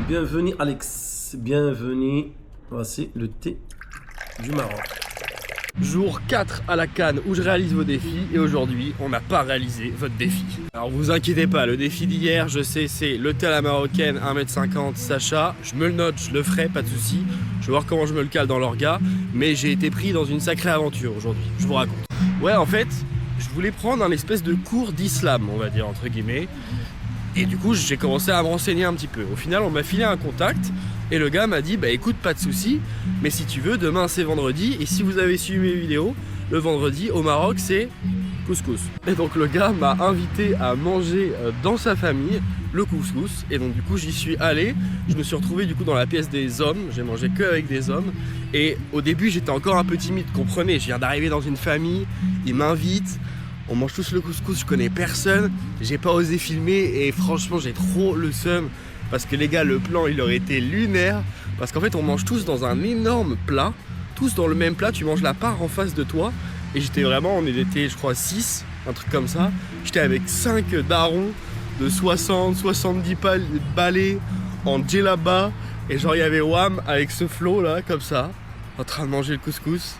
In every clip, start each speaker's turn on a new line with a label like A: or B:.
A: Bienvenue Alex, bienvenue. Voici le thé du Maroc.
B: Jour 4 à la Cannes où je réalise vos défis et aujourd'hui on n'a pas réalisé votre défi. Alors vous inquiétez pas, le défi d'hier je sais c'est le thé à la marocaine 1m50 Sacha. Je me le note, je le ferai, pas de souci. Je vais voir comment je me le cale dans l'orga. Mais j'ai été pris dans une sacrée aventure aujourd'hui, je vous raconte. Ouais en fait, je voulais prendre un espèce de cours d'islam on va dire entre guillemets. Et du coup j'ai commencé à me renseigner un petit peu. Au final on m'a filé un contact. Et le gars m'a dit bah écoute pas de soucis, mais si tu veux demain c'est vendredi et si vous avez suivi mes vidéos, le vendredi au Maroc c'est couscous. Et donc le gars m'a invité à manger dans sa famille le couscous et donc du coup j'y suis allé. Je me suis retrouvé du coup dans la pièce des hommes, j'ai mangé que avec des hommes et au début j'étais encore un peu timide, comprenez, je viens d'arriver dans une famille, ils m'invitent. On mange tous le couscous, je connais personne, j'ai pas osé filmer et franchement j'ai trop le seum. Parce que les gars, le plan il aurait été lunaire. Parce qu'en fait on mange tous dans un énorme plat. Tous dans le même plat, tu manges la part en face de toi. Et j'étais vraiment, on était je crois 6, un truc comme ça. J'étais avec 5 darons de 60, 70 balais en djellaba. Et genre il y avait Wam avec ce flow là, comme ça, en train de manger le couscous.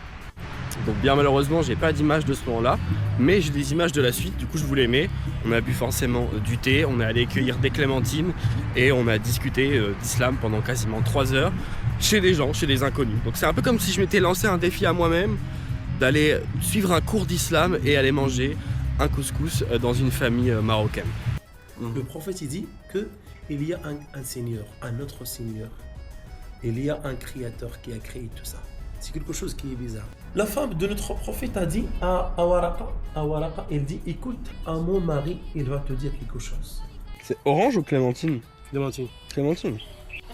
B: Donc bien malheureusement j'ai pas d'image de ce moment là, mais j'ai des images de la suite, du coup je vous les mets. On a bu forcément du thé, on est allé cueillir des clémentines et on a discuté d'islam pendant quasiment 3 heures chez des gens, chez des inconnus. Donc c'est un peu comme si je m'étais lancé un défi à moi-même d'aller suivre un cours d'islam et aller manger un couscous dans une famille marocaine.
A: Le prophète il dit qu'il y a un Seigneur, un autre Seigneur. Il y a un Créateur qui a créé tout ça. C'est quelque chose qui est bizarre. La femme de notre prophète a dit à Waraka, elle dit écoute, à mon mari, il va te dire quelque chose.
B: C'est orange ou clémentine?
A: Clémentine.
B: Clémentine.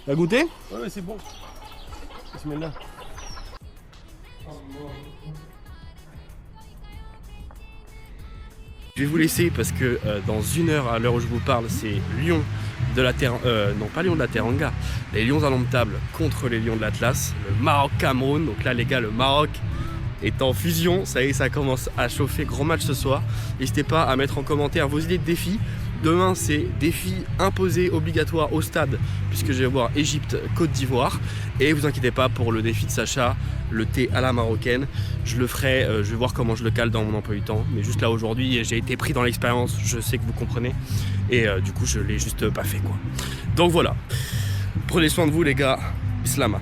B: T'as goûté?
A: Ouais, c'est bon. Bismillah.
B: Je vais vous laisser parce que dans 1 heure, à l'heure où je vous parle, c'est Lion de la Terre... non, pas Lion de la Teranga, les Lions indomptables contre les Lions de l'Atlas, le Maroc-Cameroun. Donc là, les gars, le Maroc est en fusion. Ça y est, ça commence à chauffer. Grand match ce soir. N'hésitez pas à mettre en commentaire vos idées de défis. Demain, c'est défi imposé obligatoire au stade, puisque je vais voir Égypte-Côte d'Ivoire. Et vous inquiétez pas pour le défi de Sacha, le thé à la marocaine. Je le ferai, je vais voir comment je le cale dans mon emploi du temps. Mais juste là aujourd'hui, j'ai été pris dans l'expérience, je sais que vous comprenez. Et du coup, je l'ai juste pas fait quoi. Donc voilà. Prenez soin de vous les gars. Islama.